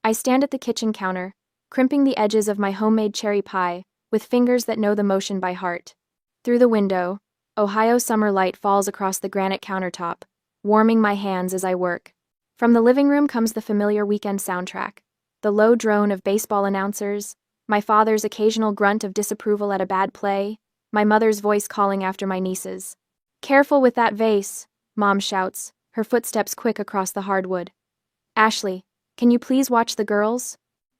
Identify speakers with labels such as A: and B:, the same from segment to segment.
A: I stand at the kitchen counter, crimping the edges of my homemade cherry pie, with fingers that know the motion by heart. Through the window, Ohio summer light falls across the granite countertop, warming my hands as I work. From the living room comes the familiar weekend soundtrack, the low drone of baseball announcers, my father's occasional grunt of disapproval at a bad play, my mother's voice calling after my nieces. "Careful with that vase," Mom shouts, her footsteps quick across the hardwood. "Ashley, can you please watch the girls?"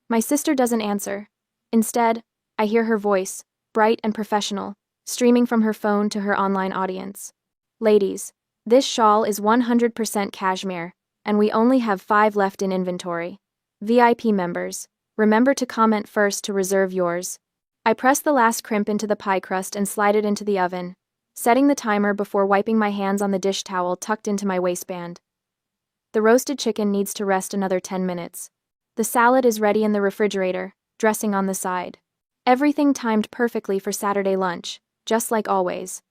A: My sister doesn't answer. Instead, I hear her voice, bright and professional, streaming from her phone to her online audience. "Ladies, this shawl is 100% cashmere, and we only have 5 left in inventory. VIP members, remember to comment first to reserve yours." I press the last crimp into the pie crust and slide it into the oven, setting the timer before wiping my hands on the dish towel tucked into my waistband. The roasted chicken needs to rest another 10 minutes. The salad is ready in the refrigerator, dressing on the side. Everything timed perfectly for Saturday lunch, just like always.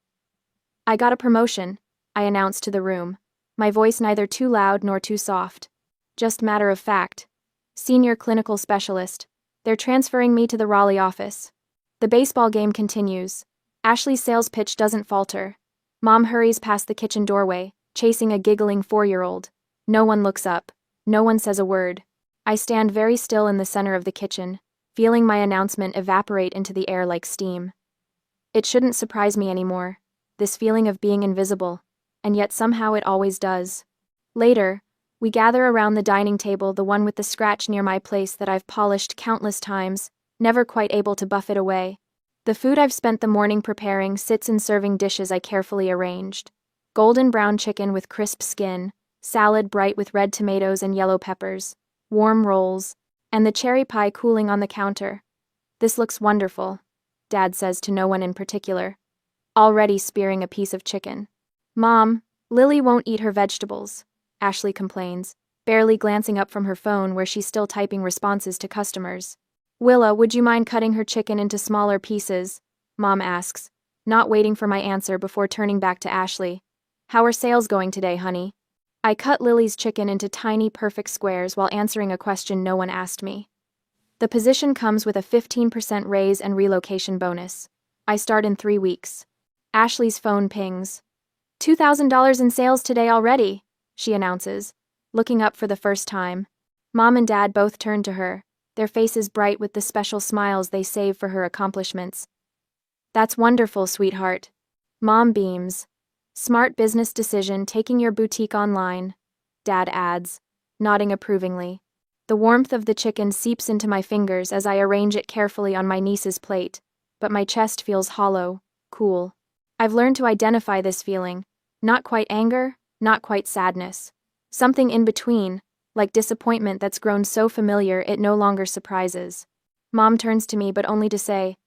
A: "I got a promotion," I announced to the room, my voice neither too loud nor too soft. Just matter of fact. Senior clinical specialist. They're transferring me to the Raleigh office. The baseball game continues. Ashley's sales pitch doesn't falter. Mom hurries past the kitchen doorway, chasing a giggling 4-year-old. No one looks up. No one says a word. I stand very still in the center of the kitchen, feeling my announcement evaporate into the air like steam. It shouldn't surprise me anymore, this feeling of being invisible, and yet somehow it always does. Later, we gather around the dining table, the one with the scratch near my place that I've polished countless times, never quite able to buff it away. The food I've spent the morning preparing sits in serving dishes I carefully arranged. Golden brown chicken with crisp skin, salad bright with red tomatoes and yellow peppers, warm rolls, and the cherry pie cooling on the counter. "This looks wonderful," Dad says to no one in particular, already spearing a piece of chicken. "Mom, Lily won't eat her vegetables," Ashley complains, barely glancing up from her phone where she's still typing responses to customers. "Willa, would you mind cutting her chicken into smaller pieces?" Mom asks, not waiting for my answer before turning back to Ashley. "How are sales going today, honey?" I cut Lily's chicken into tiny, perfect squares while answering a question no one asked me. The position comes with a 15% raise and relocation bonus. I start in 3 weeks. Ashley's phone pings. $2,000 in sales today already, she announces, looking up for the first time. Mom and Dad both turn to her, their faces bright with the special smiles they save for her accomplishments. "That's wonderful, sweetheart." Mom beams. "Smart business decision taking your boutique online," Dad adds, nodding approvingly. The warmth of the chicken seeps into my fingers as I arrange it carefully on my niece's plate, but my chest feels hollow, cool. I've learned to identify this feeling, not quite anger, not quite sadness. Something in between, like disappointment that's grown so familiar it no longer surprises. Mom turns to me but only to say,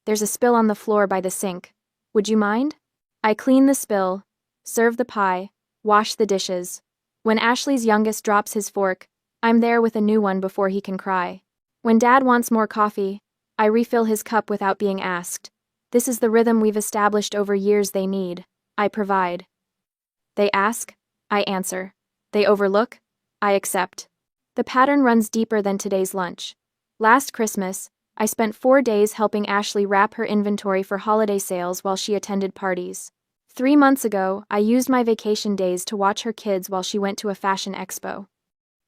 A: "There's a spill on the floor by the sink. Would you mind?" I clean the spill, serve the pie, wash the dishes. When Ashley's youngest drops his fork, I'm there with a new one before he can cry. When Dad wants more coffee, I refill his cup without being asked. This is the rhythm we've established over years. They need, I provide. They ask, I answer. They overlook, I accept. The pattern runs deeper than today's lunch. Last Christmas, I spent 4 days helping Ashley wrap her inventory for holiday sales while she attended parties. 3 months ago, I used my vacation days to watch her kids while she went to a fashion expo.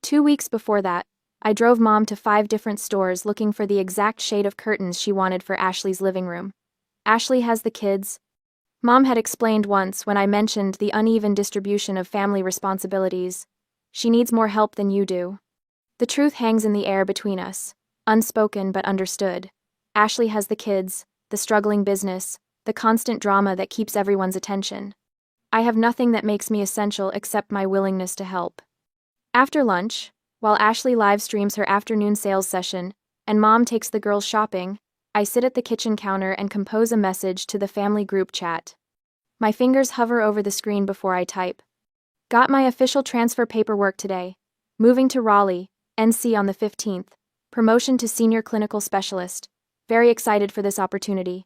A: 2 weeks before that, I drove Mom to 5 different stores looking for the exact shade of curtains she wanted for Ashley's living room. Ashley has the kids. Mom had explained once when I mentioned the uneven distribution of family responsibilities. She needs more help than you do. The truth hangs in the air between us, unspoken but understood. Ashley has the kids, the struggling business, the constant drama that keeps everyone's attention. I have nothing that makes me essential except my willingness to help. After lunch, while Ashley live streams her afternoon sales session, and Mom takes the girls shopping, I sit at the kitchen counter and compose a message to the family group chat. My fingers hover over the screen before I type. Got my official transfer paperwork today. Moving to Raleigh, NC on the 15th. Promotion to senior clinical specialist. Very excited for this opportunity.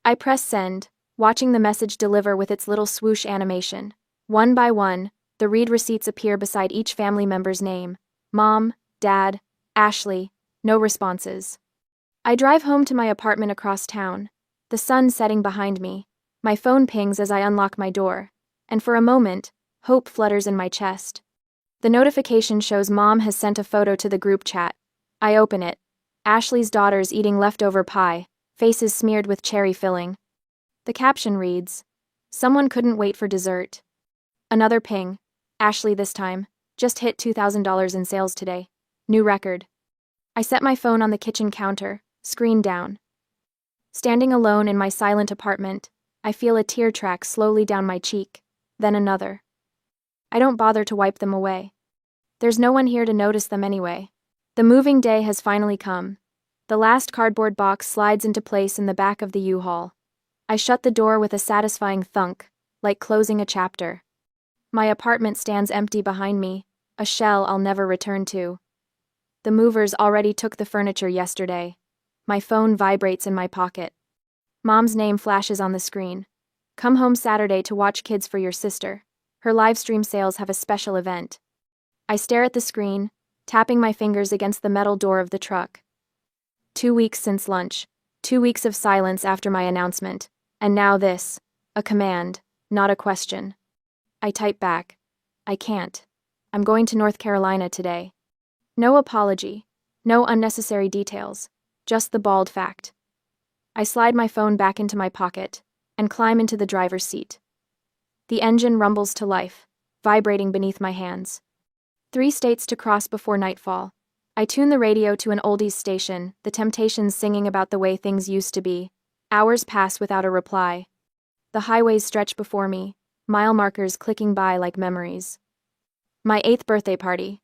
A: I press send, watching the message deliver with its little swoosh animation. One by one, the read receipts appear beside each family member's name. Mom, Dad, Ashley. No responses. I drive home to my apartment across town, the sun setting behind me. My phone pings as I unlock my door, and for a moment, hope flutters in my chest. The notification shows Mom has sent a photo to the group chat. I open it. Ashley's daughter's eating leftover pie, faces smeared with cherry filling. The caption reads, "Someone couldn't wait for dessert." Another ping. Ashley this time. Just hit $2,000 in sales today. New record. I set my phone on the kitchen counter, screen down. Standing alone in my silent apartment, I feel a tear track slowly down my cheek, then another. I don't bother to wipe them away. There's no one here to notice them anyway. The moving day has finally come. The last cardboard box slides into place in the back of the U-Haul. I shut the door with a satisfying thunk, like closing a chapter. My apartment stands empty behind me, a shell I'll never return to. The movers already took the furniture yesterday. My phone vibrates in my pocket. Mom's name flashes on the screen. Come home Saturday to watch Kids for your sister. Her live stream sales have a special event. I stare at the screen, tapping my fingers against the metal door of the truck. 2 weeks since lunch, 2 weeks of silence after my announcement, and now this, a command, not a question. I type back. I can't. I'm going to North Carolina today. No apology, no unnecessary details, just the bald fact. I slide my phone back into my pocket and climb into the driver's seat. The engine rumbles to life, vibrating beneath my hands. 3 states to cross before nightfall. I tune the radio to an oldies station, the Temptations singing about the way things used to be. Hours pass without a reply. The highways stretch before me, mile markers clicking by like memories. My 8th birthday party.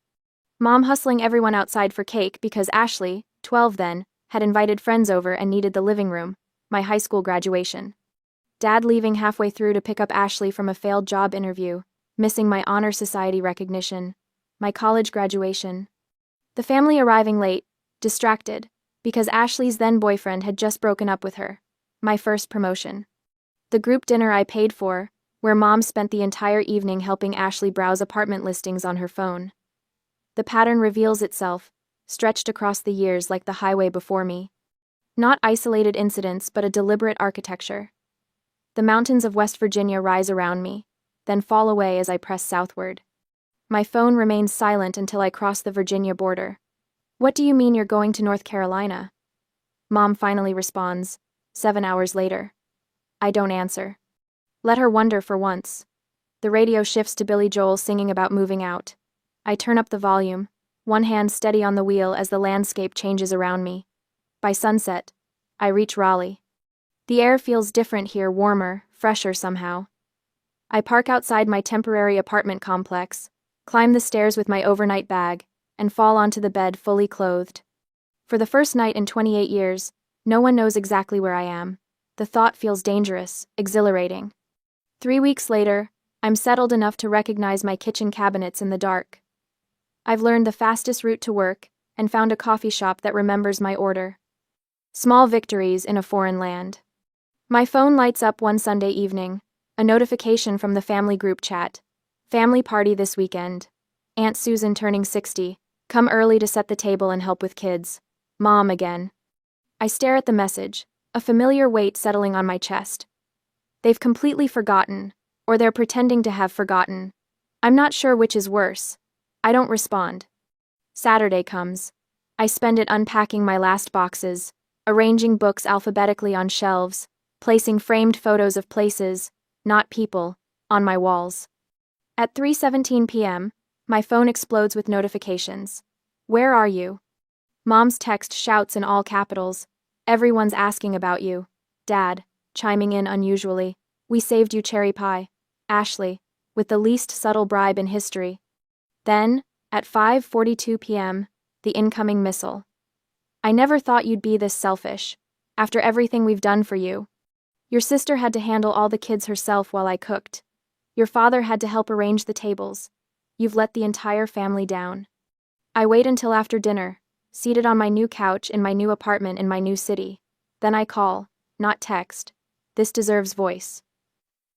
A: Mom hustling everyone outside for cake because Ashley, 12 then, had invited friends over and needed the living room. My high school graduation. Dad leaving halfway through to pick up Ashley from a failed job interview, missing my honor society recognition. My college graduation. The family arriving late, distracted, because Ashley's then boyfriend had just broken up with her. My first promotion. The group dinner I paid for, where Mom spent the entire evening helping Ashley browse apartment listings on her phone. The pattern reveals itself, stretched across the years like the highway before me. Not isolated incidents, but a deliberate architecture. The mountains of West Virginia rise around me, then fall away as I press southward. My phone remains silent until I cross the Virginia border. What do you mean you're going to North Carolina? Mom finally responds, 7 hours later. I don't answer. Let her wonder for once. The radio shifts to Billy Joel singing about moving out. I turn up the volume, one hand steady on the wheel as the landscape changes around me. By sunset, I reach Raleigh. The air feels different here, warmer, fresher somehow. I park outside my temporary apartment complex, climb the stairs with my overnight bag, and fall onto the bed fully clothed. For the first night in 28 years, no one knows exactly where I am. The thought feels dangerous, exhilarating. 3 weeks later, I'm settled enough to recognize my kitchen cabinets in the dark. I've learned the fastest route to work and found a coffee shop that remembers my order. Small victories in a foreign land. My phone lights up one Sunday evening, a notification from the family group chat. Family party this weekend. Aunt Susan turning 60. Come early to set the table and help with kids. Mom again. I stare at the message, a familiar weight settling on my chest. They've completely forgotten, or they're pretending to have forgotten. I'm not sure which is worse. I don't respond. Saturday comes. I spend it unpacking my last boxes, arranging books alphabetically on shelves, placing framed photos of places, not people, on my walls. At 3:17 p.m., my phone explodes with notifications. Where are you? Mom's text shouts in all capitals. Everyone's asking about you. Dad, chiming in unusually. We saved you cherry pie. Ashley, with the least subtle bribe in history. Then, at 5:42 p.m., the incoming missile. I never thought you'd be this selfish. After everything we've done for you. Your sister had to handle all the kids herself while I cooked. Your father had to help arrange the tables. You've let the entire family down. I wait until after dinner, seated on my new couch in my new apartment in my new city. Then I call, not text. This deserves voice.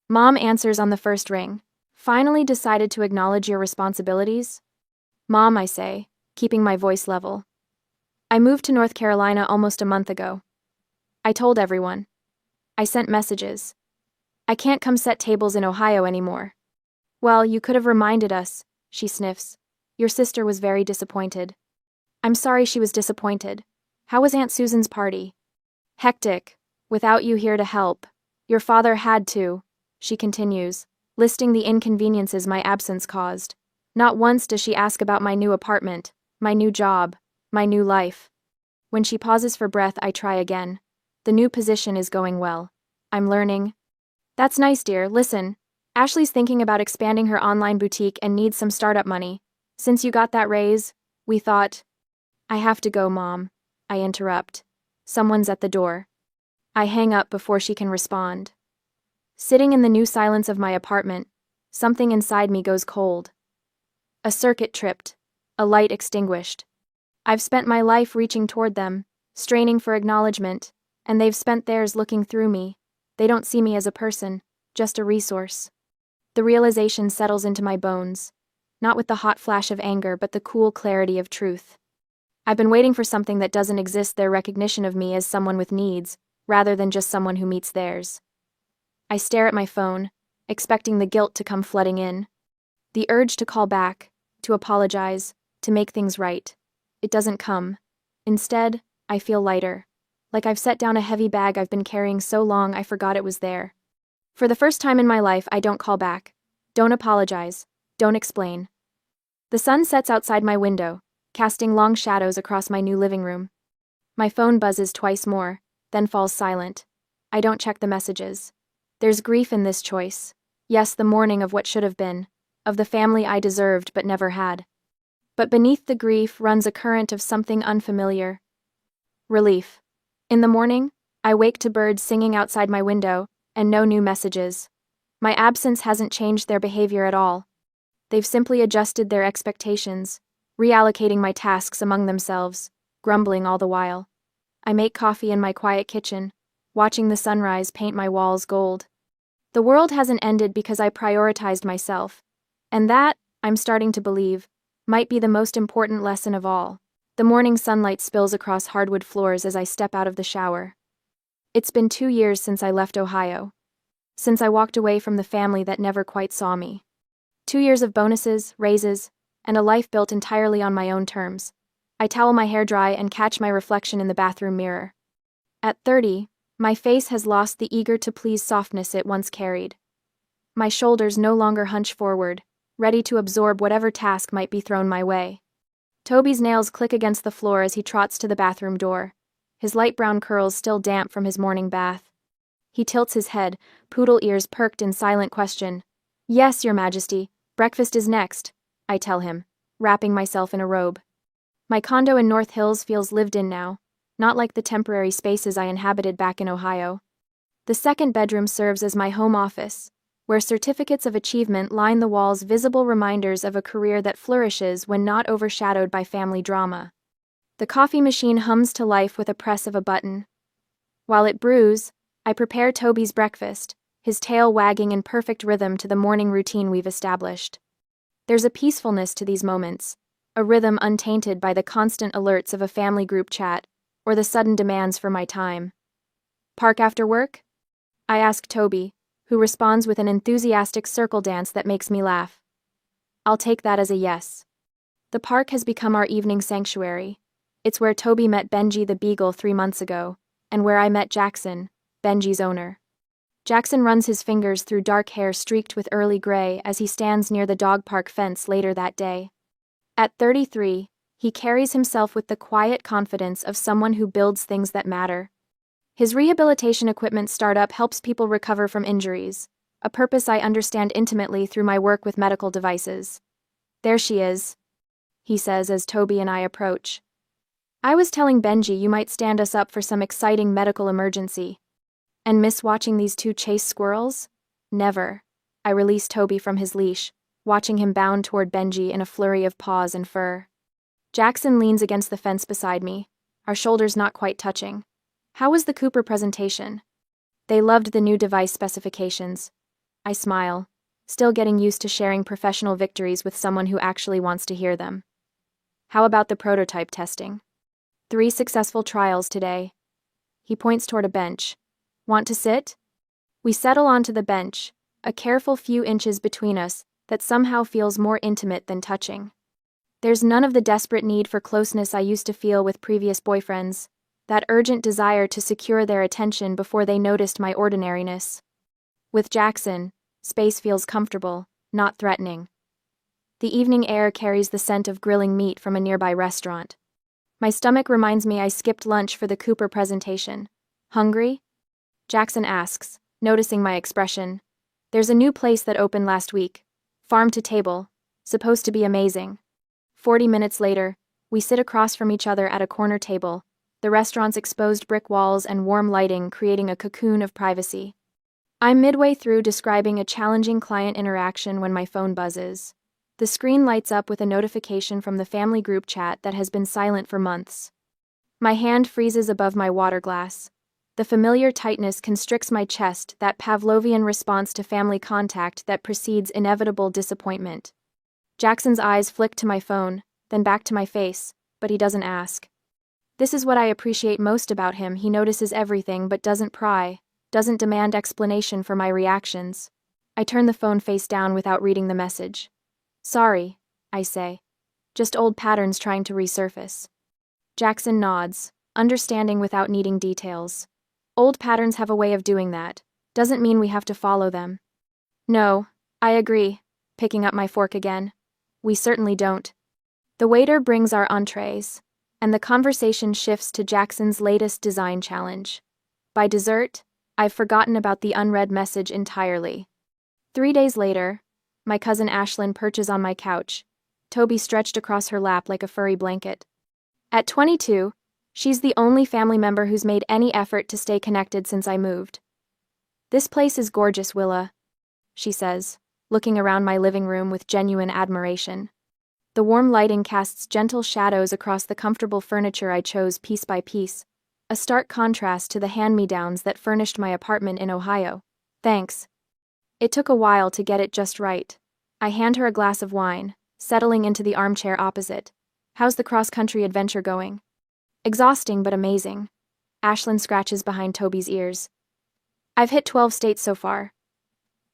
A: Mom answers on the first ring. Finally decided to acknowledge your responsibilities? Mom, I say, keeping my voice level. I moved to North Carolina almost a month ago. I told everyone. I sent messages. I can't come set tables in Ohio anymore. Well, you could have reminded us, she sniffs. Your sister was very disappointed. I'm sorry she was disappointed. How was Aunt Susan's party? Hectic. Without you here to help. Your father had to, she continues, listing the inconveniences my absence caused. Not once does she ask about my new apartment, my new job, my new life. When she pauses for breath, I try again. The new position is going well. I'm learning. That's nice, dear. Listen, Ashley's thinking about expanding her online boutique and needs some startup money. Since you got that raise, we thought. I have to go, Mom. I interrupt. Someone's at the door. I hang up before she can respond. Sitting in the new silence of my apartment, something inside me goes cold. A circuit tripped. A light extinguished. I've spent my life reaching toward them, straining for acknowledgement, and they've spent theirs looking through me. They don't see me as a person, just a resource. The realization settles into my bones, not with the hot flash of anger but the cool clarity of truth. I've been waiting for something that doesn't exist, their recognition of me as someone with needs, rather than just someone who meets theirs. I stare at my phone, expecting the guilt to come flooding in. The urge to call back, to apologize, to make things right. It doesn't come. Instead, I feel lighter. Like I've set down a heavy bag I've been carrying so long I forgot it was there. For the first time in my life, I don't call back. Don't apologize. Don't explain. The sun sets outside my window, casting long shadows across my new living room. My phone buzzes twice more, then falls silent. I don't check the messages. There's grief in this choice. Yes, the mourning of what should have been, of the family I deserved but never had. But beneath the grief runs a current of something unfamiliar. Relief. In the morning, I wake to birds singing outside my window, and no new messages. My absence hasn't changed their behavior at all. They've simply adjusted their expectations, reallocating my tasks among themselves, grumbling all the while. I make coffee in my quiet kitchen, watching the sunrise paint my walls gold. The world hasn't ended because I prioritized myself, and that, I'm starting to believe, might be the most important lesson of all. The morning sunlight spills across hardwood floors as I step out of the shower. It's been 2 years since I left Ohio. Since I walked away from the family that never quite saw me. 2 years of bonuses, raises, and a life built entirely on my own terms. I towel my hair dry and catch my reflection in the bathroom mirror. At 30, my face has lost the eager-to-please softness it once carried. My shoulders no longer hunch forward, ready to absorb whatever task might be thrown my way. Toby's nails click against the floor as he trots to the bathroom door, his light brown curls still damp from his morning bath. He tilts his head, poodle ears perked in silent question. Yes, Your Majesty, breakfast is next, I tell him, wrapping myself in a robe. My condo in North Hills feels lived in now, not like the temporary spaces I inhabited back in Ohio. The second bedroom serves as my home office, where certificates of achievement line the walls, visible reminders of a career that flourishes when not overshadowed by family drama. The coffee machine hums to life with a press of a button. While it brews, I prepare Toby's breakfast, his tail wagging in perfect rhythm to the morning routine we've established. There's a peacefulness to these moments, a rhythm untainted by the constant alerts of a family group chat or the sudden demands for my time. Park after work? I ask Toby, who responds with an enthusiastic circle dance that makes me laugh. I'll take that as a yes. The park has become our evening sanctuary. It's where Toby met Benji the beagle 3 months ago, and where I met Jackson, Benji's owner. Jackson runs his fingers through dark hair streaked with early gray as he stands near the dog park fence later that day. At 33, he carries himself with the quiet confidence of someone who builds things that matter. His rehabilitation equipment startup helps people recover from injuries, a purpose I understand intimately through my work with medical devices. There she is, he says as Toby and I approach. I was telling Benji you might stand us up for some exciting medical emergency. And miss watching these two chase squirrels? Never. I release Toby from his leash, watching him bound toward Benji in a flurry of paws and fur. Jackson leans against the fence beside me, our shoulders not quite touching. How was the Cooper presentation? They loved the new device specifications. I smile, still getting used to sharing professional victories with someone who actually wants to hear them. How about the prototype testing? 3 successful trials today. He points toward a bench. Want to sit? We settle onto the bench, a careful few inches between us that somehow feels more intimate than touching. There's none of the desperate need for closeness I used to feel with previous boyfriends, that urgent desire to secure their attention before they noticed my ordinariness. With Jackson, space feels comfortable, not threatening. The evening air carries the scent of grilling meat from a nearby restaurant. My stomach reminds me I skipped lunch for the Cooper presentation. Hungry? Jackson asks, noticing my expression. There's a new place that opened last week. Farm to table. Supposed to be amazing. 40 minutes later, we sit across from each other at a corner table, the restaurant's exposed brick walls and warm lighting creating a cocoon of privacy. I'm midway through describing a challenging client interaction when my phone buzzes. The screen lights up with a notification from the family group chat that has been silent for months. My hand freezes above my water glass. The familiar tightness constricts my chest, that Pavlovian response to family contact that precedes inevitable disappointment. Jackson's eyes flick to my phone, then back to my face, but he doesn't ask. This is what I appreciate most about him. He notices everything but doesn't pry, doesn't demand explanation for my reactions. I turn the phone face down without reading the message. Sorry, I say. Just old patterns trying to resurface. Jackson nods, understanding without needing details. Old patterns have a way of doing that. Doesn't mean we have to follow them. No, I agree, picking up my fork again. We certainly don't. The waiter brings our entrees, and the conversation shifts to Jackson's latest design challenge. By dessert, I've forgotten about the unread message entirely. 3 days later, my cousin Ashlyn perches on my couch, Toby stretched across her lap like a furry blanket. At 22, she's the only family member who's made any effort to stay connected since I moved. This place is gorgeous, Willa, she says, looking around my living room with genuine admiration. The warm lighting casts gentle shadows across the comfortable furniture I chose piece by piece, a stark contrast to the hand-me-downs that furnished my apartment in Ohio. Thanks. It took a while to get it just right. I hand her a glass of wine, settling into the armchair opposite. How's the cross-country adventure going? Exhausting but amazing. Ashlyn scratches behind Toby's ears. I've hit 12 states so far.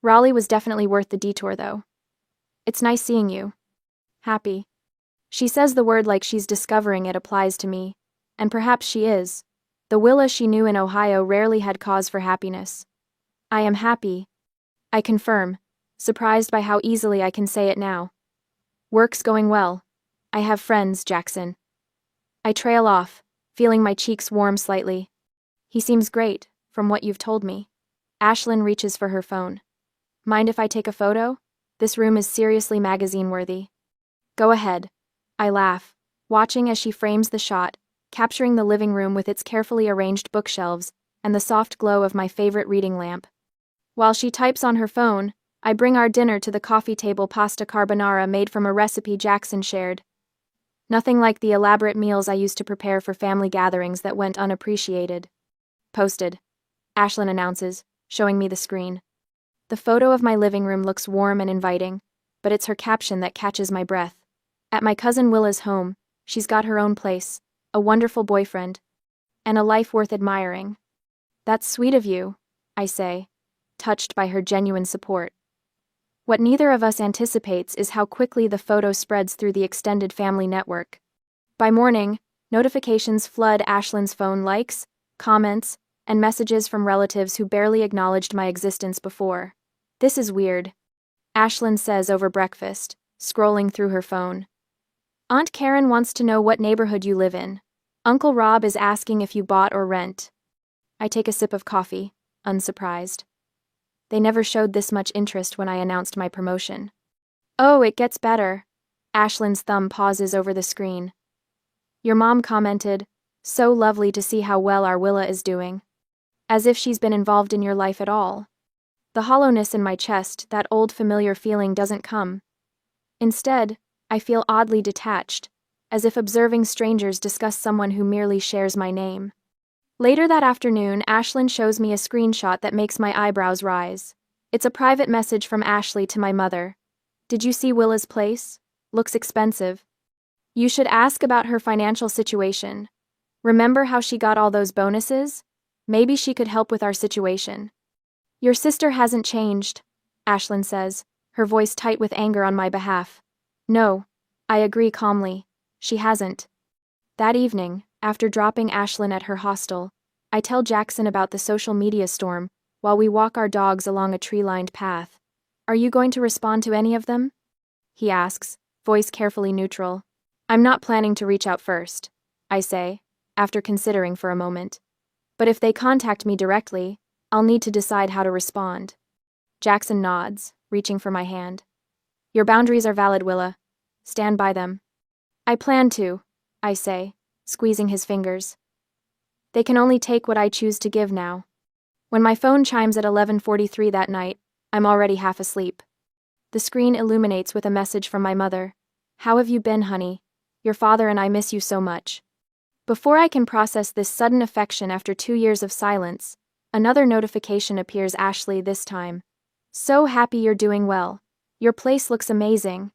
A: Raleigh was definitely worth the detour, though. It's nice seeing you. Happy. She says the word like she's discovering it applies to me, and perhaps she is. The Willa she knew in Ohio rarely had cause for happiness. I am happy. I confirm, surprised by how easily I can say it now. Work's going well. I have friends, Jackson. I trail off, feeling my cheeks warm slightly. He seems great, from what you've told me. Ashlyn reaches for her phone. Mind if I take a photo? This room is seriously magazine-worthy. Go ahead. I laugh, watching as she frames the shot, capturing the living room with its carefully arranged bookshelves and the soft glow of my favorite reading lamp. While she types on her phone, I bring our dinner to the coffee table, pasta carbonara made from a recipe Jackson shared. Nothing like the elaborate meals I used to prepare for family gatherings that went unappreciated. Posted, Ashlyn announces, showing me the screen. The photo of my living room looks warm and inviting, but it's her caption that catches my breath. At my cousin Willa's home, she's got her own place, a wonderful boyfriend, and a life worth admiring. That's sweet of you, I say, touched by her genuine support. What neither of us anticipates is how quickly the photo spreads through the extended family network. By morning, notifications flood Ashlyn's phone, likes, comments, and messages from relatives who barely acknowledged my existence before. This is weird, Ashlyn says over breakfast, scrolling through her phone. Aunt Karen wants to know what neighborhood you live in. Uncle Rob is asking if you bought or rent. I take a sip of coffee, unsurprised. They never showed this much interest when I announced my promotion. Oh, it gets better. Ashlyn's thumb pauses over the screen. Your mom commented, so lovely to see how well our Willa is doing. As if she's been involved in your life at all. The hollowness in my chest, that old familiar feeling, doesn't come. Instead, I feel oddly detached, as if observing strangers discuss someone who merely shares my name. Later that afternoon, Ashlyn shows me a screenshot that makes my eyebrows rise. It's a private message from Ashley to my mother. Did you see Willa's place? Looks expensive. You should ask about her financial situation. Remember how she got all those bonuses? Maybe she could help with our situation. Your sister hasn't changed, Ashlyn says, her voice tight with anger on my behalf. No, I agree calmly. She hasn't. That evening, after dropping Ashlyn at her hostel, I tell Jackson about the social media storm while we walk our dogs along a tree-lined path. Are you going to respond to any of them? He asks, voice carefully neutral. I'm not planning to reach out first, I say, after considering for a moment. But if they contact me directly, I'll need to decide how to respond. Jackson nods, reaching for my hand. Your boundaries are valid, Willa. Stand by them. I plan to, I say, squeezing his fingers. They can only take what I choose to give now. When my phone chimes at 11:43 that night, I'm already half asleep. The screen illuminates with a message from my mother. How have you been, honey? Your father and I miss you so much. Before I can process this sudden affection after 2 years of silence, another notification appears. Ashley this time. So happy you're doing well. Your place looks amazing.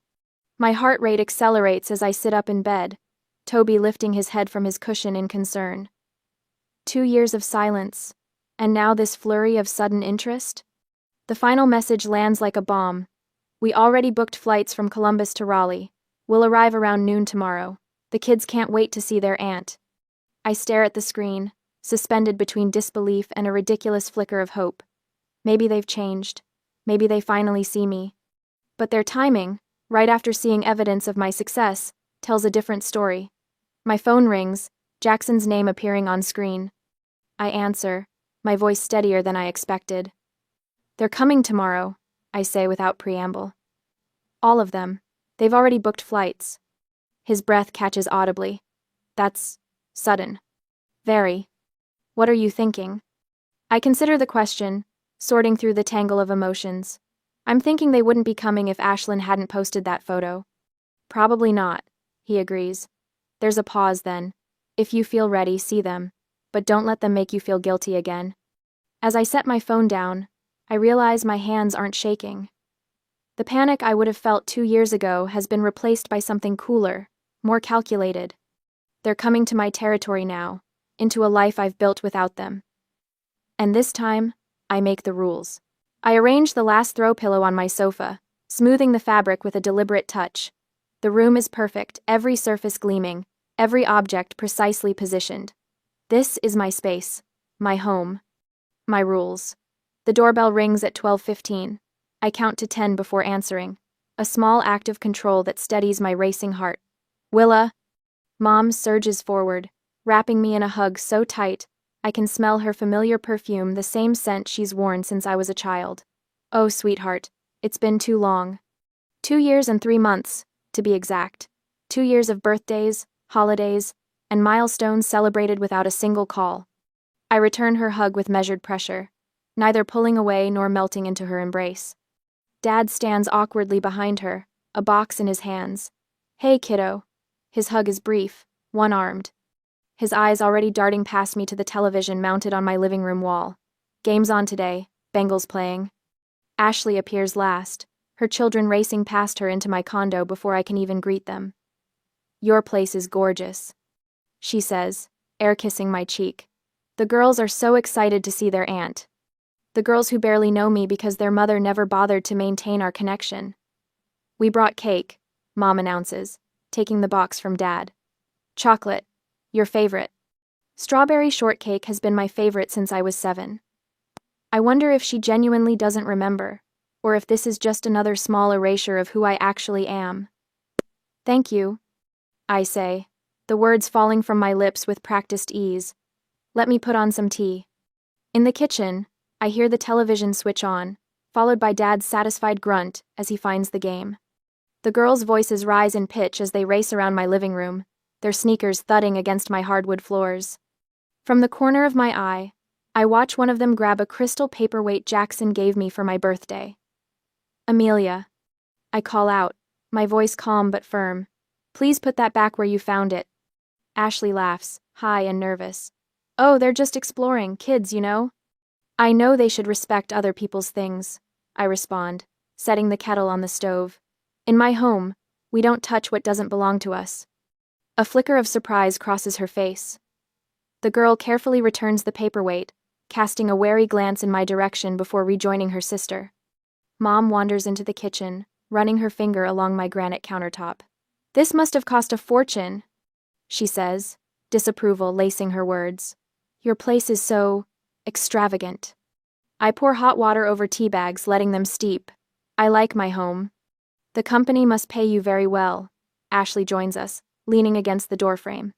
A: My heart rate accelerates as I sit up in bed, Toby lifting his head from his cushion in concern. 2 years of silence, and now this flurry of sudden interest? The final message lands like a bomb. We already booked flights from Columbus to Raleigh. We'll arrive around noon tomorrow. The kids can't wait to see their aunt. I stare at the screen, suspended between disbelief and a ridiculous flicker of hope. Maybe they've changed. Maybe they finally see me. But their timing, right after seeing evidence of my success, tells a different story. My phone rings, Jackson's name appearing on screen. I answer, my voice steadier than I expected. They're coming tomorrow, I say without preamble. All of them. They've already booked flights. His breath catches audibly. That's sudden. Very. What are you thinking? I consider the question, sorting through the tangle of emotions. I'm thinking they wouldn't be coming if Ashlyn hadn't posted that photo. Probably not, he agrees. There's a pause then. If you feel ready, see them. But don't let them make you feel guilty again. As I set my phone down, I realize my hands aren't shaking. The panic I would have felt 2 years ago has been replaced by something cooler, more calculated. They're coming to my territory now, into a life I've built without them. And this time, I make the rules. I arrange the last throw pillow on my sofa, smoothing the fabric with a deliberate touch. The room is perfect, every surface gleaming, every object precisely positioned. This is my space, my home, my rules. The doorbell rings at 12:15. I count to 10 before answering, a small act of control that steadies my racing heart. Willa! Mom surges forward, wrapping me in a hug so tight, I can smell her familiar perfume, the same scent she's worn since I was a child. Oh, sweetheart, it's been too long. 2 years and 3 months, to be exact. 2 years of birthdays, holidays, and milestones celebrated without a single call. I return her hug with measured pressure, neither pulling away nor melting into her embrace. Dad stands awkwardly behind her, a box in his hands. Hey, kiddo. His hug is brief, one-armed. His eyes already darting past me to the television mounted on my living room wall. Game's on today, Bengals playing. Ashley appears last, her children racing past her into my condo before I can even greet them. Your place is gorgeous, she says, air-kissing my cheek. The girls are so excited to see their aunt. The girls who barely know me because their mother never bothered to maintain our connection. We brought cake, Mom announces, taking the box from Dad. Chocolate. Your favorite. Strawberry shortcake has been my favorite since I was 7. I wonder if she genuinely doesn't remember, or if this is just another small erasure of who I actually am. Thank you, I say, the words falling from my lips with practiced ease. Let me put on some tea. In the kitchen, I hear the television switch on, followed by Dad's satisfied grunt as he finds the game. The girls' voices rise in pitch as they race around my living room, their sneakers thudding against my hardwood floors. From the corner of my eye, I watch one of them grab a crystal paperweight Jackson gave me for my birthday. Amelia. I call out, my voice calm but firm. Please put that back where you found it. Ashley laughs, high and nervous. Oh, they're just exploring, kids, you know. I know they should respect other people's things, I respond, setting the kettle on the stove. In my home, we don't touch what doesn't belong to us. A flicker of surprise crosses her face. The girl carefully returns the paperweight, casting a wary glance in my direction before rejoining her sister. Mom wanders into the kitchen, running her finger along my granite countertop. "This must have cost a fortune," she says, disapproval lacing her words. "Your place is so extravagant." I pour hot water over tea bags, letting them steep. I like my home. "The company must pay you very well." Ashley joins us, leaning against the doorframe.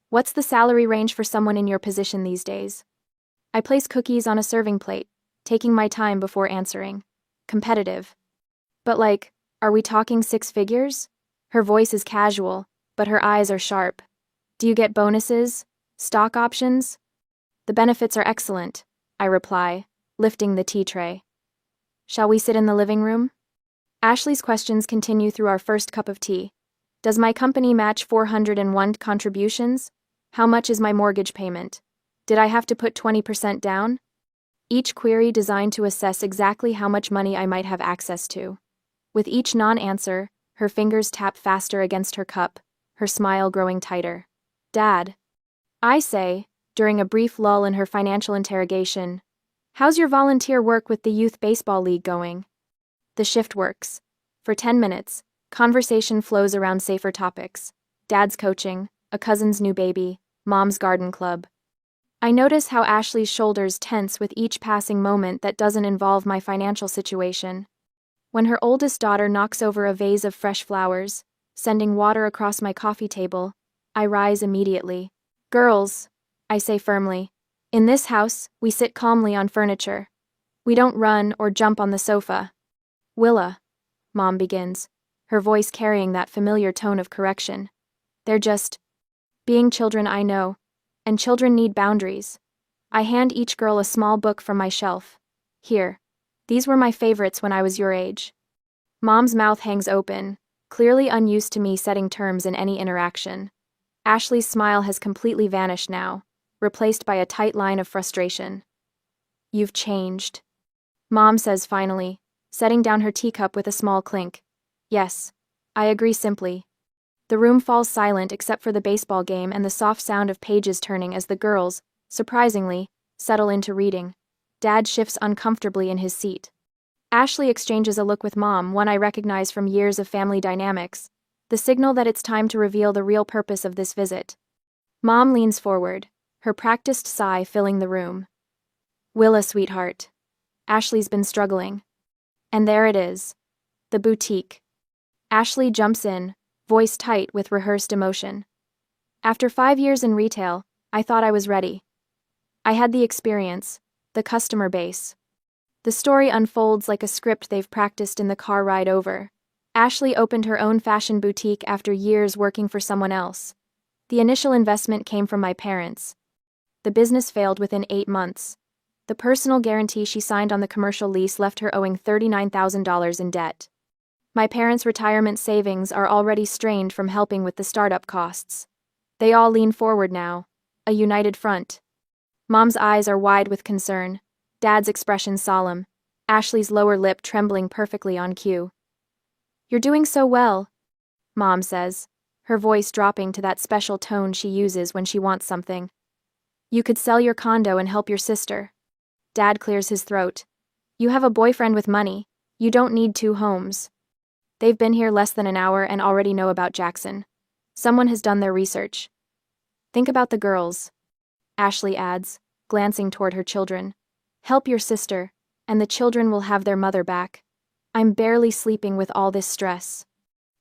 A: "What's the salary range for someone in your position these days?" I place cookies on a serving plate, taking my time before answering. "Competitive." "But are we talking six figures?" Her voice is casual, but her eyes are sharp. "Do you get bonuses? Stock options?" "The benefits are excellent," I reply, lifting the tea tray. "Shall we sit in the living room?" Ashley's questions continue through our first cup of tea. Does my company match 401 contributions? How much is my mortgage payment? Did I have to put 20% down? Each query designed to assess exactly how much money I might have access to. With each non-answer, her fingers tap faster against her cup, her smile growing tighter. "Dad," I say, during a brief lull in her financial interrogation, "how's your volunteer work with the youth baseball league going?" The shift works. For 10 minutes, conversation flows around safer topics. Dad's coaching, a cousin's new baby, Mom's garden club. I notice how Ashley's shoulders tense with each passing moment that doesn't involve my financial situation. When her oldest daughter knocks over a vase of fresh flowers, sending water across my coffee table, I rise immediately. "Girls," I say firmly, "in this house, we sit calmly on furniture. We don't run or jump on the sofa." "Willa," Mom begins, her voice carrying that familiar tone of correction. "They're just being children, I know, and children need boundaries." I hand each girl a small book from my shelf. "Here. These were my favorites when I was your age." Mom's mouth hangs open, clearly unused to me setting terms in any interaction. Ashley's smile has completely vanished now, replaced by a tight line of frustration. "You've changed," Mom says finally, setting down her teacup with a small clink. "Yes, I agree simply." The room falls silent except for the baseball game and the soft sound of pages turning as the girls, surprisingly, settle into reading. Dad shifts uncomfortably in his seat. Ashley exchanges a look with Mom, one I recognize from years of family dynamics, the signal that it's time to reveal the real purpose of this visit. Mom leans forward, her practiced sigh filling the room. "Willa, sweetheart. Ashley's been struggling." And there it is. The boutique. Ashley jumps in, voice tight with rehearsed emotion. "After 5 years in retail, I thought I was ready. I had the experience, the customer base." The story unfolds like a script they've practiced in the car ride over. Ashley opened her own fashion boutique after years working for someone else. The initial investment came from my parents. The business failed within 8 months. The personal guarantee she signed on the commercial lease left her owing $39,000 in debt. My parents' retirement savings are already strained from helping with the startup costs. They all lean forward now, a united front. Mom's eyes are wide with concern, Dad's expression solemn, Ashley's lower lip trembling perfectly on cue. "You're doing so well," Mom says, her voice dropping to that special tone she uses when she wants something. "You could sell your condo and help your sister." Dad clears his throat. "You have a boyfriend with money. You don't need 2 homes." They've been here less than an hour and already know about Jackson. Someone has done their research. "Think about the girls," Ashley adds, glancing toward her children. "Help your sister, and the children will have their mother back. I'm barely sleeping with all this stress."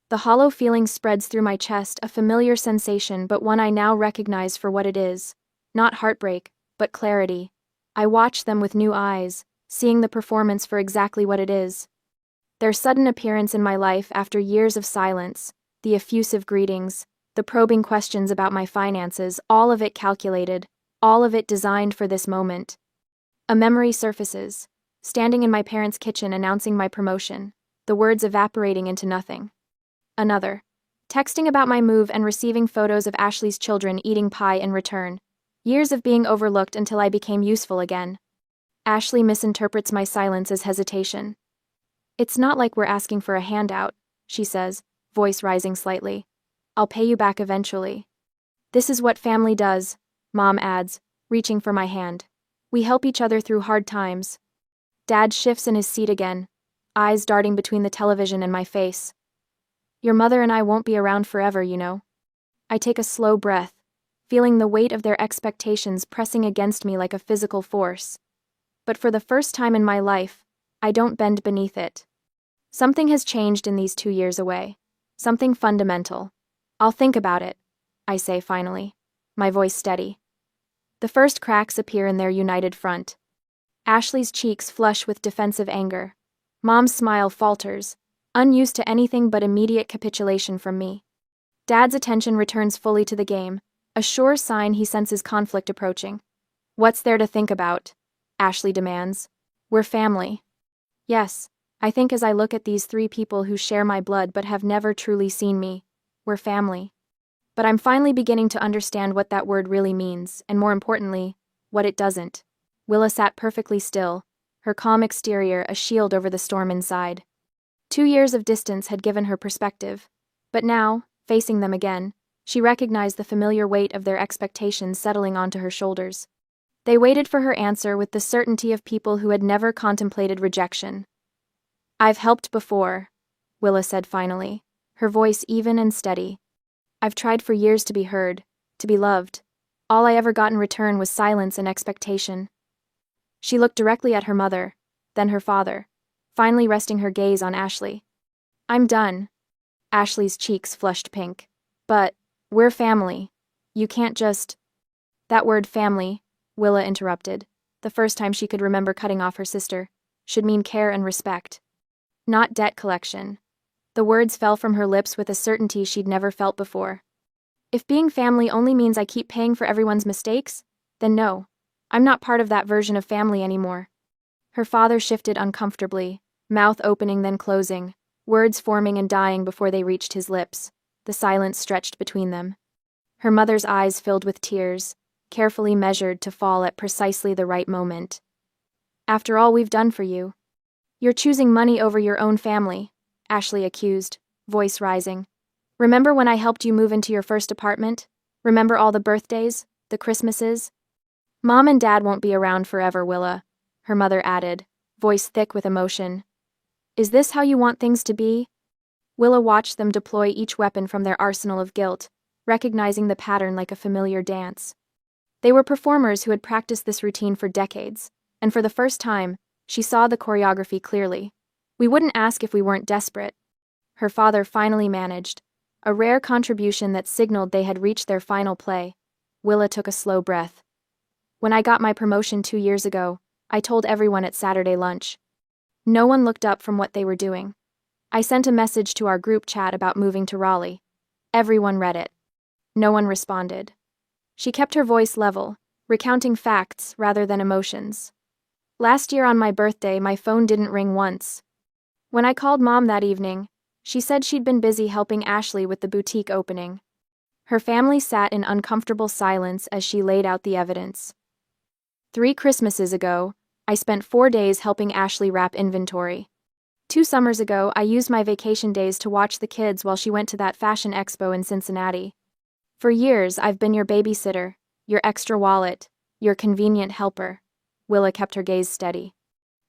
A: The hollow feeling spreads through my chest, a familiar sensation but one I now recognize for what it is. Not heartbreak, but clarity. I watch them with new eyes, seeing the performance for exactly what it is. Their sudden appearance in my life after years of silence, the effusive greetings, the probing questions about my finances, all of it calculated, all of it designed for this moment. A memory surfaces, standing in my parents' kitchen announcing my promotion, the words evaporating into nothing. Another. Texting about my move and receiving photos of Ashley's children eating pie in return. Years of being overlooked until I became useful again. Ashley misinterprets my silence as hesitation. "It's not like we're asking for a handout," she says, voice rising slightly. "I'll pay you back eventually. This is what family does. Mom adds, reaching for my hand. We help each other through hard times. Dad shifts in his seat again, eyes darting between the television and my face. Your mother and I won't be around forever, you know. I take a slow breath, feeling the weight of their expectations pressing against me like a physical force. But for the first time in my life, I don't bend beneath it. Something has changed in these 2 years away. Something fundamental. I'll think about it, I say finally, my voice steady. The first cracks appear in their united front. Ashley's cheeks flush with defensive anger. Mom's smile falters, unused to anything but immediate capitulation from me. Dad's attention returns fully to the game, a sure sign he senses conflict approaching. What's there to think about? Ashley demands. We're family. Yes, I think as I look at these 3 people who share my blood but have never truly seen me, we're family. But I'm finally beginning to understand what that word really means, and more importantly, what it doesn't. Willa sat perfectly still, her calm exterior a shield over the storm inside. 2 years of distance had given her perspective, but now, facing them again, she recognized the familiar weight of their expectations settling onto her shoulders. They waited for her answer with the certainty of people who had never contemplated rejection. I've helped before, Willa said finally, her voice even and steady. I've tried for years to be heard, to be loved. All I ever got in return was silence and expectation. She looked directly at her mother, then her father, finally resting her gaze on Ashley. I'm done. Ashley's cheeks flushed pink. But, we're family. You can't just… That word family, Willa interrupted, the first time she could remember cutting off her sister, should mean care and respect. Not debt collection. The words fell from her lips with a certainty she'd never felt before. If being family only means I keep paying for everyone's mistakes, then no, I'm not part of that version of family anymore. Her father shifted uncomfortably, mouth opening then closing, words forming and dying before they reached his lips. The silence stretched between them. Her mother's eyes filled with tears, carefully measured to fall at precisely the right moment. After all we've done for you. You're choosing money over your own family, Ashley accused, voice rising. Remember when I helped you move into your first apartment? Remember all the birthdays, the Christmases? Mom and Dad won't be around forever, Willa, her mother added, voice thick with emotion. Is this how you want things to be? Willa watched them deploy each weapon from their arsenal of guilt, recognizing the pattern like a familiar dance. They were performers who had practiced this routine for decades, and for the first time, she saw the choreography clearly. We wouldn't ask if we weren't desperate. Her father finally managed, a rare contribution that signaled they had reached their final play. Willa took a slow breath. When I got my promotion 2 years ago, I told everyone at Saturday lunch. No one looked up from what they were doing. I sent a message to our group chat about moving to Raleigh. Everyone read it. No one responded. She kept her voice level, recounting facts rather than emotions. Last year on my birthday, my phone didn't ring once. When I called Mom that evening, she said she'd been busy helping Ashley with the boutique opening. Her family sat in uncomfortable silence as she laid out the evidence. 3 Christmases ago, I spent 4 days helping Ashley wrap inventory. 2 summers ago, I used my vacation days to watch the kids while she went to that fashion expo in Cincinnati. For years, I've been your babysitter, your extra wallet, your convenient helper. Willa kept her gaze steady.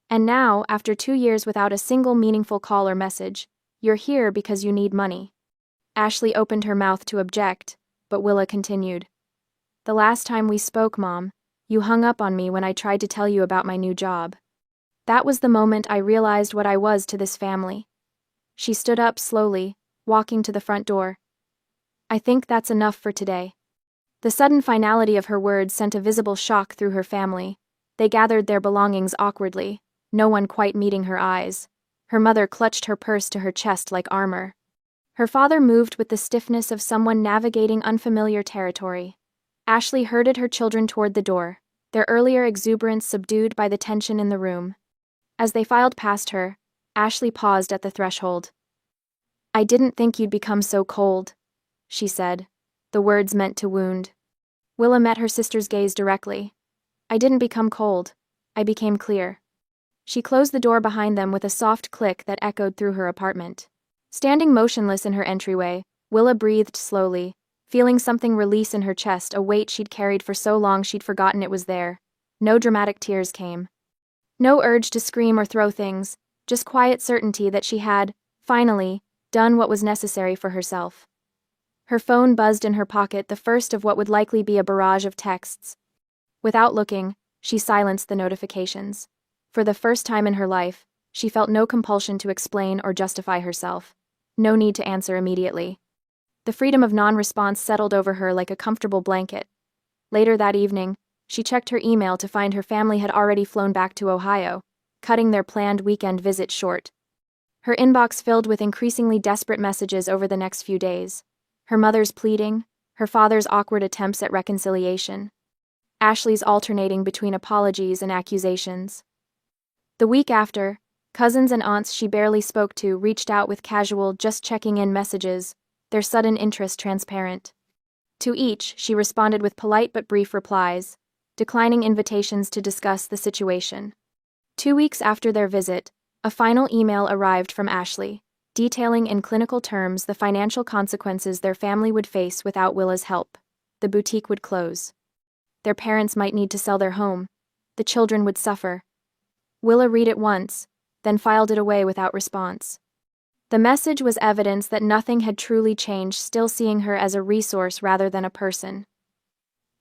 A: And now, after 2 years without a single meaningful call or message, you're here because you need money. Ashley opened her mouth to object, but Willa continued. The last time we spoke, Mom, you hung up on me when I tried to tell you about my new job. That was the moment I realized what I was to this family. She stood up slowly, walking to the front door. I think that's enough for today. The sudden finality of her words sent a visible shock through her family. They gathered their belongings awkwardly, no one quite meeting her eyes. Her mother clutched her purse to her chest like armor. Her father moved with the stiffness of someone navigating unfamiliar territory. Ashley herded her children toward the door, their earlier exuberance subdued by the tension in the room. As they filed past her, Ashley paused at the threshold. I didn't think you'd become so cold, she said, the words meant to wound. Willa met her sister's gaze directly. I didn't become cold. I became clear. She closed the door behind them with a soft click that echoed through her apartment. Standing motionless in her entryway, Willa breathed slowly, feeling something release in her chest, a weight she'd carried for so long she'd forgotten it was there. No dramatic tears came. No urge to scream or throw things, just quiet certainty that she had, finally, done what was necessary for herself. Her phone buzzed in her pocket, the first of what would likely be a barrage of texts. Without looking, she silenced the notifications. For the first time in her life, she felt no compulsion to explain or justify herself. No need to answer immediately. The freedom of non-response settled over her like a comfortable blanket. Later that evening, she checked her email to find her family had already flown back to Ohio, cutting their planned weekend visit short. Her inbox filled with increasingly desperate messages over the next few days. Her mother's pleading, her father's awkward attempts at reconciliation, Ashley's alternating between apologies and accusations. The week after, cousins and aunts she barely spoke to reached out with casual, just checking in messages, their sudden interest transparent. To each, she responded with polite but brief replies, declining invitations to discuss the situation. 2 weeks after their visit, a final email arrived from Ashley, detailing in clinical terms the financial consequences their family would face without Willa's help. The boutique would close. Their parents might need to sell their home. The children would suffer. Willa read it once, then filed it away without response. The message was evidence that nothing had truly changed, still seeing her as a resource rather than a person.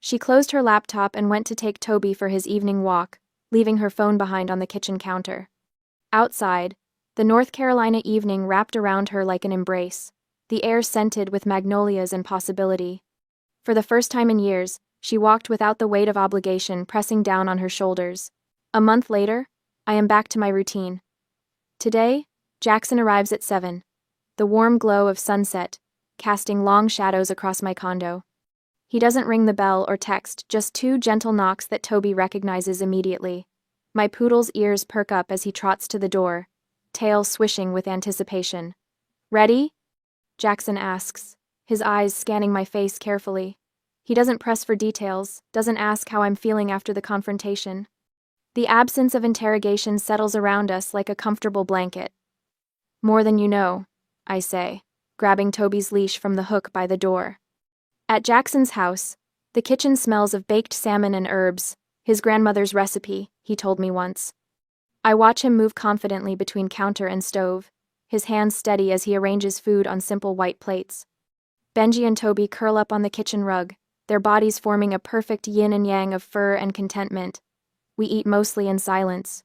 A: She closed her laptop and went to take Toby for his evening walk, leaving her phone behind on the kitchen counter. Outside, the North Carolina evening wrapped around her like an embrace, the air scented with magnolias and possibility. For the first time in years, she walked without the weight of obligation pressing down on her shoulders. A month later, I am back to my routine. Today, Jackson arrives at 7. The warm glow of sunset, casting long shadows across my condo. He doesn't ring the bell or text, just 2 gentle knocks that Toby recognizes immediately. My poodle's ears perk up as he trots to the door, tail swishing with anticipation. "Ready?" Jackson asks, his eyes scanning my face carefully. He doesn't press for details, doesn't ask how I'm feeling after the confrontation. The absence of interrogation settles around us like a comfortable blanket. "More than you know," I say, grabbing Toby's leash from the hook by the door. At Jackson's house, the kitchen smells of baked salmon and herbs, his grandmother's recipe, he told me once. I watch him move confidently between counter and stove, his hands steady as he arranges food on simple white plates. Benji and Toby curl up on the kitchen rug, their bodies forming a perfect yin and yang of fur and contentment. We eat mostly in silence.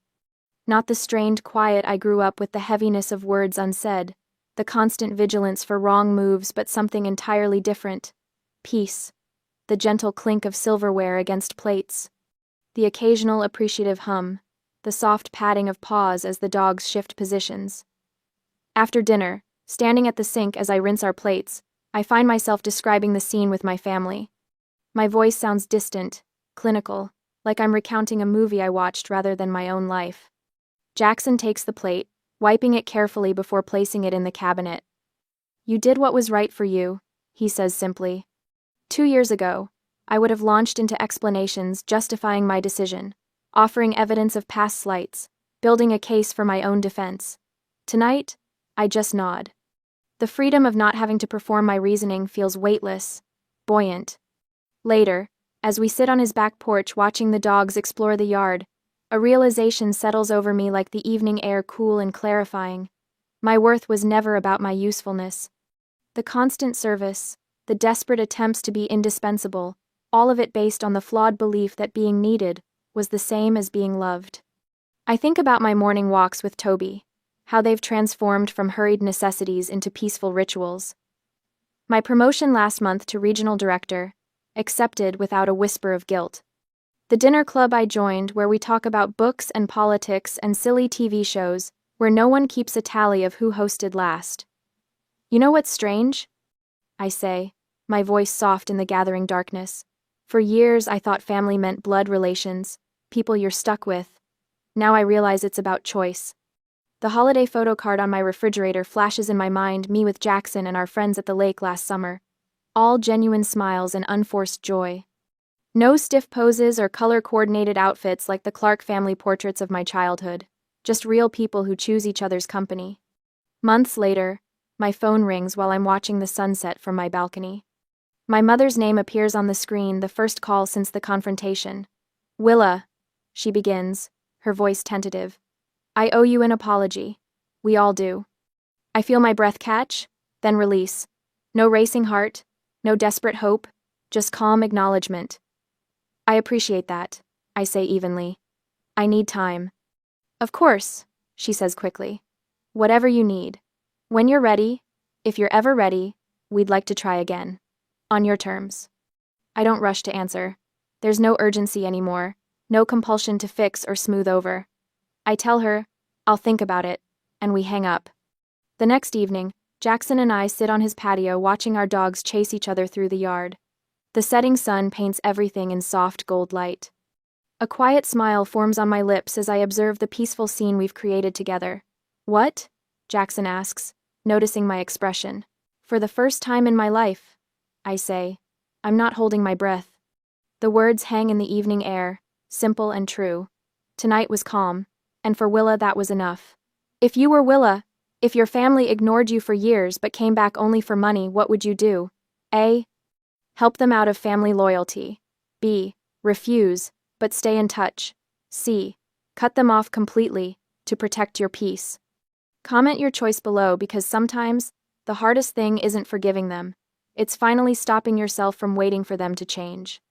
A: Not the strained quiet I grew up with, the heaviness of words unsaid, the constant vigilance for wrong moves, but something entirely different. Peace. The gentle clink of silverware against plates. The occasional appreciative hum. The soft patting of paws as the dogs shift positions. After dinner, standing at the sink as I rinse our plates, I find myself describing the scene with my family. My voice sounds distant, clinical, like I'm recounting a movie I watched rather than my own life. Jackson takes the plate, wiping it carefully before placing it in the cabinet. "You did what was right for you," he says simply. 2 years ago, I would have launched into explanations justifying my decision, offering evidence of past slights, building a case for my own defense. Tonight, I just nod. The freedom of not having to perform my reasoning feels weightless, buoyant. Later, as we sit on his back porch watching the dogs explore the yard, a realization settles over me like the evening air, cool and clarifying. My worth was never about my usefulness. The constant service, the desperate attempts to be indispensable, all of it based on the flawed belief that being needed was the same as being loved. I think about my morning walks with Toby, how they've transformed from hurried necessities into peaceful rituals. My promotion last month to regional director, accepted without a whisper of guilt. The dinner club I joined, where we talk about books and politics and silly TV shows, where no one keeps a tally of who hosted last. "You know what's strange?" I say, my voice soft in the gathering darkness. For years I thought family meant blood relations, people you're stuck with. Now I realize it's about choice. The holiday photo card on my refrigerator flashes in my mind, me with Jackson and our friends at the lake last summer. All genuine smiles and unforced joy. No stiff poses or color-coordinated outfits like the Clark family portraits of my childhood, just real people who choose each other's company. Months later, my phone rings while I'm watching the sunset from my balcony. My mother's name appears on the screen, the first call since the confrontation. Willa, she begins, her voice tentative. I owe you an apology. We all do. I feel my breath catch, then release. No racing heart, no desperate hope, just calm acknowledgement. I appreciate that, I say evenly. I need time. Of course, she says quickly. Whatever you need. When you're ready, if you're ever ready, we'd like to try again. On your terms. I don't rush to answer. There's no urgency anymore, no compulsion to fix or smooth over. I tell her, I'll think about it, and we hang up. The next evening, Jackson and I sit on his patio watching our dogs chase each other through the yard. The setting sun paints everything in soft gold light. A quiet smile forms on my lips as I observe the peaceful scene we've created together. What? Jackson asks, noticing my expression. For the first time in my life, I say. I'm not holding my breath. The words hang in the evening air, simple and true. Tonight was calm, and for Willa that was enough. If you were Willa, if your family ignored you for years but came back only for money, what would you do? A. Help them out of family loyalty. B. Refuse, but stay in touch. C. Cut them off completely, to protect your peace. Comment your choice below because sometimes, the hardest thing isn't forgiving them. It's finally stopping yourself from waiting for them to change.